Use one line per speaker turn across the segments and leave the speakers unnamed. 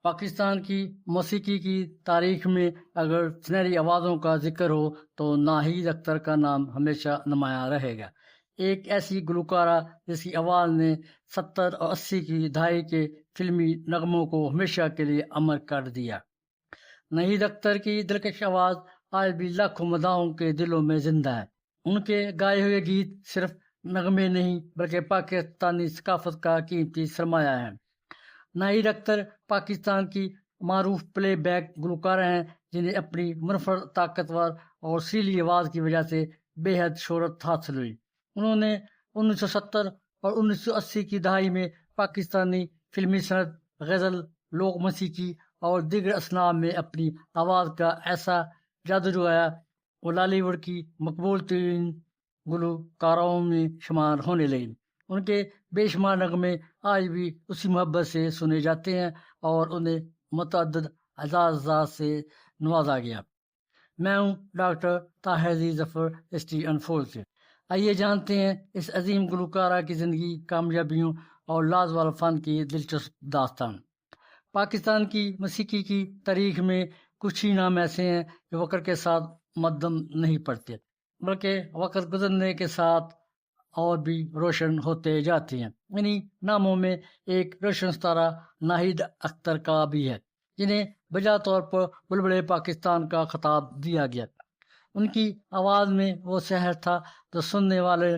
پاکستان کی موسیقی کی تاریخ میں اگر سنہری آوازوں کا ذکر ہو تو ناہید اختر کا نام ہمیشہ نمایاں رہے گا۔ ایک ایسی گلوکارہ جس کی آواز نے 70 اور 80 کی دہائی کے فلمی نغموں کو ہمیشہ کے لیے امر کر دیا۔ ناہید اختر کی دلکش آواز آج بھی لاکھوں مداحوں کے دلوں میں زندہ ہے۔ ان کے گائے ہوئے گیت صرف نغمے نہیں بلکہ پاکستانی ثقافت کا قیمتی سرمایہ ہیں۔ ناہید اختر پاکستان کی معروف پلے بیک گلوکارہ ہیں جنہیں اپنی منفرد طاقتور اور سریلی آواز کی وجہ سے بے حد شہرت حاصل ہوئی۔ انہوں نے 1970 اور 1980 کی دہائی میں پاکستانی فلمی صنعت، غزل، لوک موسیقی اور دیگر اصناف میں اپنی آواز کا ایسا جادو جگایا وہ لالی ووڈ کی مقبول ترین گلوکاروں میں شمار ہونے لگی۔ ان کے بے شمار نغمے آج بھی اسی محبت سے سنے جاتے ہیں اور انہیں متعدد اعزازات سے نوازا گیا۔ میں ہوں ڈاکٹر طاہر ظفر ہسٹری انفولڈ سے۔ آئیے جانتے ہیں اس عظیم گلوکارہ کی زندگی، کامیابیوں اور لازوال فن کی دلچسپ داستان۔ پاکستان کی موسیقی کی تاریخ میں کچھ ہی نام ایسے ہیں جو وقت کے ساتھ مدھم نہیں پڑتے بلکہ وقت گزرنے کے ساتھ اور بھی روشن ہوتے جاتے ہیں۔ انہی ناموں میں ایک روشن ستارہ ناہید اختر کا بھی ہے، جنہیں بجا طور پر بلبلِ پاکستان کا خطاب دیا گیا۔ ان کی آواز میں وہ سحر تھا جو سننے والے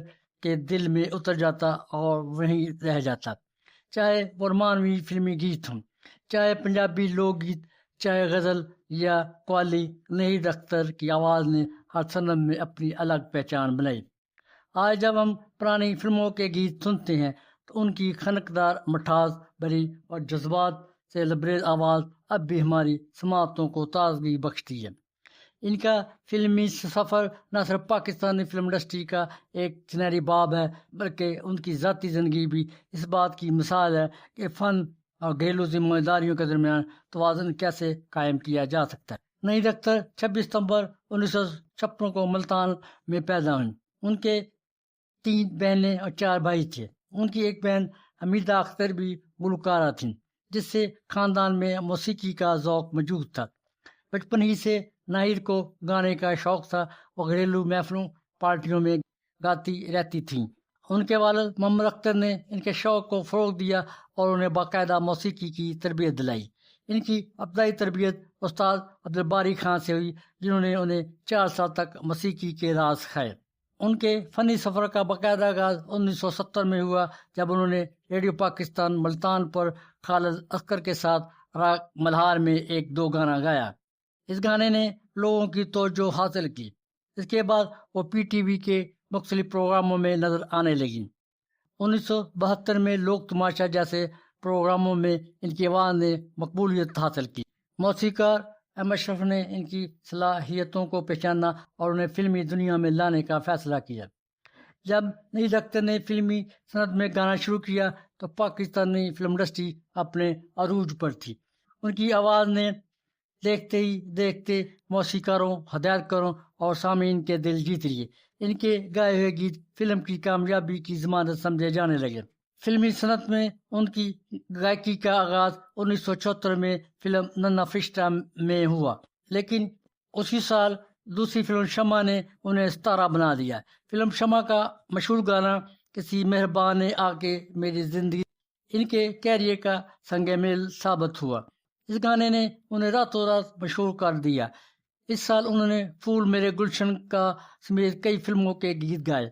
کے دل میں اتر جاتا اور وہیں رہ جاتا، چاہے وہ رومانوی فلمی گیت ہوں، چاہے پنجابی لوک گیت، چاہے غزل یا قوالی۔ ناہید اختر کی آواز نے ہر صنف میں اپنی الگ پہچان بنائی۔ آج جب ہم پرانی فلموں کے گیت سنتے ہیں تو ان کی خنکدار، مٹھاس بھری اور جذبات سے لبریز آواز اب بھی ہماری سماعتوں کو تازگی بخشتی ہے۔ ان کا فلمی سفر نہ صرف پاکستانی فلم انڈسٹری کا ایک سنہری باب ہے بلکہ ان کی ذاتی زندگی بھی اس بات کی مثال ہے کہ فن اور گھریلو ذمہ داریوں کے درمیان توازن کیسے قائم کیا جا سکتا ہے۔ ناہید اختر 26 ستمبر 1956 کو ملتان میں پیدا ہوئیں۔ ان کے 3 بہنیں اور 4 بھائی تھے۔ ان کی ایک بہن حمیدہ اختر بھی گلوکارہ تھیں جس سے خاندان میں موسیقی کا ذوق موجود تھا۔ بچپن ہی سے ناہید کو گانے کا شوق تھا۔ وہ گھریلو محفلوں، پارٹیوں میں گاتی رہتی تھیں۔ ان کے والد محمد اختر نے ان کے شوق کو فروغ دیا اور انہیں باقاعدہ موسیقی کی تربیت دلائی۔ ان کی ابتدائی تربیت استاد عبدالباری خان سے ہوئی جنہوں نے انہیں 4 سال تک موسیقی کے راز سکھائے۔ ان کے فنی سفر کا باقاعدہ آغاز 1970 میں ہوا جب انہوں نے ریڈیو پاکستان ملتان پر خالد اصغر کے ساتھ راگ ملہار میں ایک 2 گانا گایا۔ اس گانے نے لوگوں کی توجہ حاصل کی۔ اس کے بعد وہ پی ٹی وی کے مختلف پروگراموں میں نظر آنے لگیں۔ 1972 میں لوک تماشا جیسے پروگراموں میں ان کی آواز نے مقبولیت حاصل کی۔ موسیقار احمد اشرف نے ان کی صلاحیتوں کو پہچانا اور انہیں فلمی دنیا میں لانے کا فیصلہ کیا۔ جب ناہید اختر نے فلمی صنعت میں گانا شروع کیا تو پاکستانی فلم انڈسٹری اپنے عروج پر تھی۔ ان کی آواز نے دیکھتے ہی دیکھتے موسیقاروں، ہدایت کاروں اور سامعین کے دل جیت لیے۔ ان کے گائے ہوئے گیت فلم کی کامیابی کی ضمانت سمجھے جانے لگے۔ فلمی صنعت میں ان کی گائیکی کا آغاز 1974 میں فلم ننا فرشتہ میں ہوا، لیکن اسی سال دوسری فلم شمع نے انہیں ستارہ بنا دیا۔ فلم شمع کا مشہور گانا کسی مہربان نے آ کے میری زندگی ان کے کیریئر کا سنگ میل ثابت ہوا۔ اس گانے نے انہیں راتوں رات مشہور کر دیا۔ اس سال انہوں نے پھول میرے گلشن کا سمیت کئی فلموں کے گیت گائے۔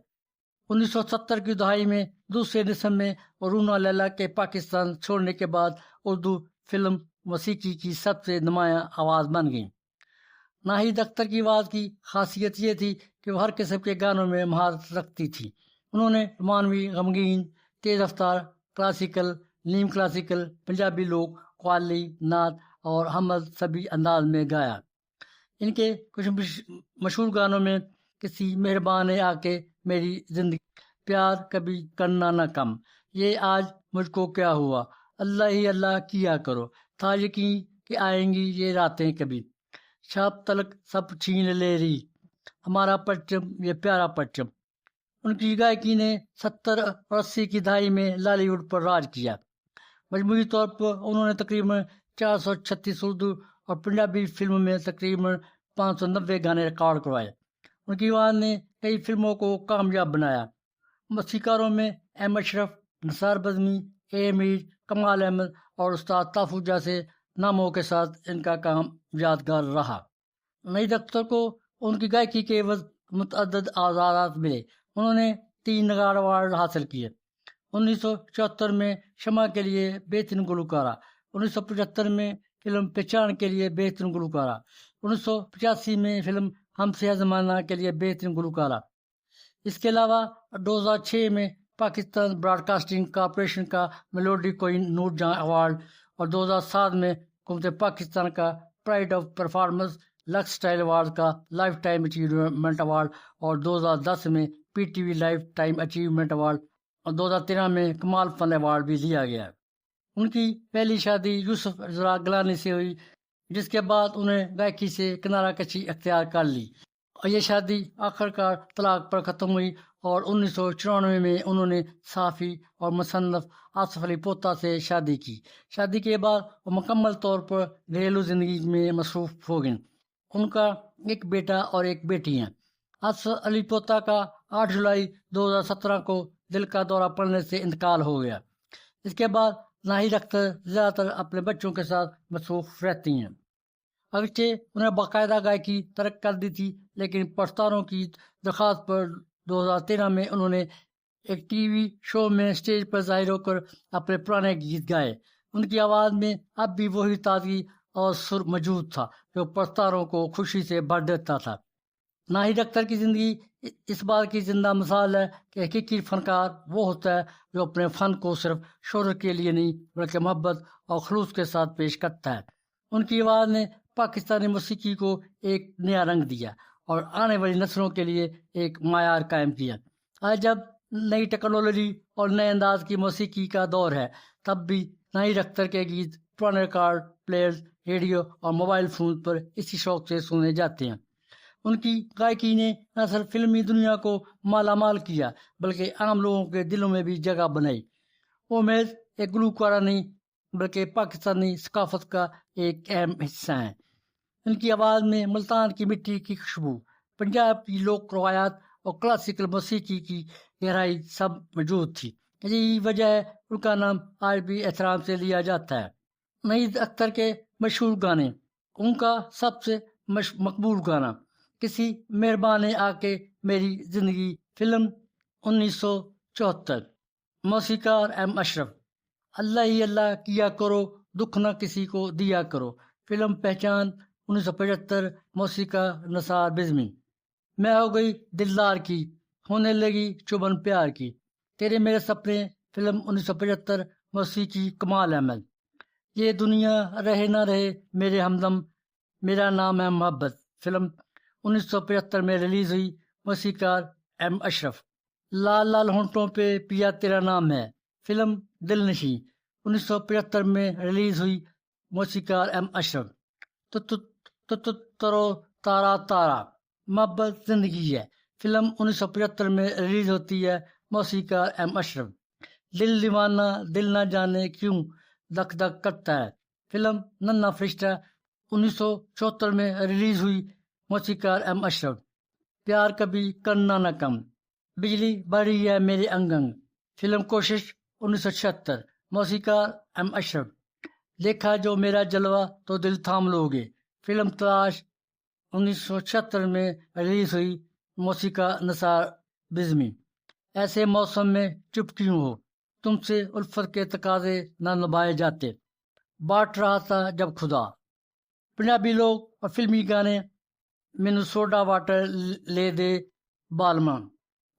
1970 کی دہائی میں دوسرے نصف میں رونا لیلا کے پاکستان چھوڑنے کے بعد اردو فلم موسیقی کی سب سے نمایاں آواز بن گئی۔ ناہید اختر کی آواز کی خاصیت یہ تھی کہ وہ ہر قسم کے گانوں میں مہارت رکھتی تھی۔ انہوں نے رومانوی، غمگین، تیز رفتار، کلاسیکل، نیم کلاسیکل، پنجابی لوک، قوالی، نعت اور حمد سبھی انداز میں گایا۔ ان کے کچھ مشہور گانوں میں کسی مہربان نے آ کے میری زندگی، پیار کبھی کرنا نہ کم، یہ آج مجھ کو کیا ہوا، اللہ ہی اللہ کیا کرو، تھا یقین کہ آئیں گی یہ راتیں کبھی، شب تلک سب چھین لے رہی، ہمارا پرچم یہ پیارا پرچم۔ ان کی گائیکی نے 70 اور 80 کی دہائی میں لالی ووڈ پر راج کیا۔ مجموعی طور پر انہوں نے تقریباً 436 اردو اور پنجابی فلم میں تقریباً 590 گانے ریکارڈ کروائے۔ ان کی آواز نے کئی فلموں کو کامیاب بنایا۔ موسیقاروں میں ایم اشرف، نثار بزمی، اے امیر، کمال احمد اور استاد تحفظ جیسے ناموں کے ساتھ ان کا کام یادگار رہا۔ نئی اختر کو ان کی گائیکی کے عوض متعدد اعزازات ملے۔ انہوں نے 3 نگار ایوارڈ حاصل کیے۔ 1974 میں شمع کے لیے بہترین گلوکارہ، 1975 میں فلم پہچان کے لیے بہترین گلوکارہ، 1985 میں فلم ہم سے زمانہ کے لیے بہترین گلوکارہ۔ اس کے علاوہ 2006 میں پاکستان براڈ کاسٹنگ کارپوریشن کا میلوڈی کوئن نور جہاں ایوارڈ اور 2007 میں حکومت پاکستان کا pride of performance Lux style award کا لائف ٹائم اچیومنٹ ایوارڈ اور 2010 میں P T V life time achievement award اور 2013 میں کمال فن ایوارڈ بھی دیا گیا۔ ان کی پہلی شادی یوسف ازرا گلانی سے ہوئی، جس کے بعد انہیں گائیکی سے کنارہ کشی اختیار کر لی، اور یہ شادی آخرکار طلاق پر ختم ہوئی، اور 1994 میں انہوں نے صحافی اور مصنف آصف علی پوتا سے شادی کی۔ شادی کے بعد وہ مکمل طور پر گھریلو زندگی میں مصروف ہو گئیں۔ ان کا ایک بیٹا اور ایک بیٹی ہیں۔ آصف علی پوتا کا 8 جولائی 2017 کو دل کا دورہ پڑنے سے انتقال ہو گیا۔ اس کے بعد ناہید اختر زیادہ تر اپنے بچوں کے ساتھ مصروف رہتی ہیں۔ اگرچہ انہیں باقاعدہ گائیکی ترک کر دی تھی، لیکن پرستاروں کی درخواست پر 2013 میں انہوں نے ایک ٹی وی شو میں اسٹیج پر ظاہر ہو کر اپنے پرانے گیت گائے۔ ان کی آواز میں اب بھی وہی تازگی اور سر موجود تھا جو پرستاروں کو خوشی سے بھر دیتا تھا۔ ناہید اختر کی زندگی اس بات کی زندہ مثال ہے کہ حقیقی فنکار وہ ہوتا ہے جو اپنے فن کو صرف شہرت کے لیے نہیں بلکہ محبت اور خلوص کے ساتھ پیش کرتا ہے۔ ان کی آواز نے پاکستانی موسیقی کو ایک نیا رنگ دیا اور آنے والی نسلوں کے لیے ایک معیار قائم کیا۔ آج جب نئی ٹیکنالوجی اور نئے انداز کی موسیقی کا دور ہے، تب بھی ناہید اختر کے گیت پرانے ریکارڈ پلیئرز، ریڈیو اور موبائل فون پر اسی شوق سے سنے جاتے ہیں۔ ان کی گائیکی نے نہ صرف فلمی دنیا کو مالا مال کیا بلکہ عام لوگوں کے دلوں میں بھی جگہ بنائی۔ وہ محض ایک گلوکارہ نہیں بلکہ پاکستانی ثقافت کا ایک اہم حصہ ہیں۔ ان کی آواز میں ملتان کی مٹی کی خوشبو، پنجاب کی لوک روایات اور کلاسیکل موسیقی کی گہرائی سب موجود تھی۔ یہی وجہ ہے ان کا نام آج بھی احترام سے لیا جاتا ہے۔ ناہید اختر کے مشہور گانے، ان کا سب سے مقبول گانا کسی مہربان نے آ کے میری زندگی، فلم 1974، موسیقار ایم اشرف۔ اللہ ہی اللہ کیا کرو، دکھ نہ کسی کو دیا کرو، فلم پہچان 1975، موسیقار نثار بزمی۔ میں ہو گئی دلدار کی، ہونے لگی چبھن پیار کی، تیرے میرے سپنے، فلم 1975، موسیقی کمال احمد۔ یہ دنیا رہے نہ رہے میرے ہمدم، میرا نام ہے محبت، فلم 1975 میں ریلیز ہوئی، موسیقار ایم اشرف۔ لال لال ہونٹوں پہ پیا تیرا نام ہے، فلم دل نشیں، 1975 میں ریلیز ہوئی، موسیقار ایم اشرف۔ ترو تارا تارا، محبت زندگی ہے، فلم 1975 میں ریلیز ہوتی ہے، موسیقار ایم اشرف۔ دل دیوانہ دل نہ جانے کیوں دک دک کرتا ہے، فلم ننا فرشتہ 1974 میں ریلیز ہوئی، موسیقار ایم اشرف۔ پیار کبھی کرنا نہ کم، بجلی بڑھی ہے میرے انگ انگ، فلم کوشش 1976، موسیقار ایم اشرف۔ دیکھا جو میرا جلوہ تو دل تھام لوگے، فلم تلاش 1976 میں ریلیز ہوئی، موسیقار نثار بزمی۔ ایسے موسم میں چپ کیوں ہو، تم سے الفت کے تقاضے نہ نبھائے جاتے، بانٹ رہا تھا جب خدا۔ پنجابی لوگ اور فلمی گانے، مینو سوڈا واٹر لے دے بالما،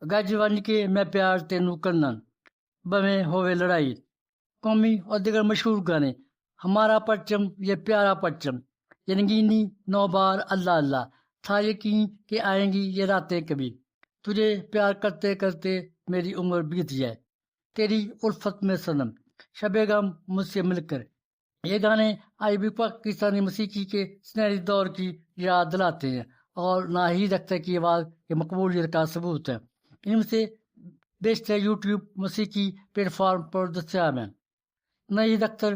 گج ونج کے میں پیار تینوں کرنا، بویں ہوئے لڑائی۔ قومی اور دیگر مشہور گانے، ہمارا پرچم یہ پیارا پرچم، یہ رنگینی 9 بار اللہ اللہ، تھا یقین کہ آئیں گی یہ راتیں کبھی، تجھے پیار کرتے کرتے میری عمر بیت جائے، تیری الفت میں صنم، شب غم مجھ سے مل کر۔ یہ گانے آج بھی پاکستانی موسیقی کے سنہری دور کی یاد دلاتے ہیں اور ناہید اختر کی آواز کے مقبولیت کا ثبوت ہے۔ ان میں سے بیشتر یوٹیوب موسیقی پلیٹ فارم پر دستیاب ہیں۔ ناہید اختر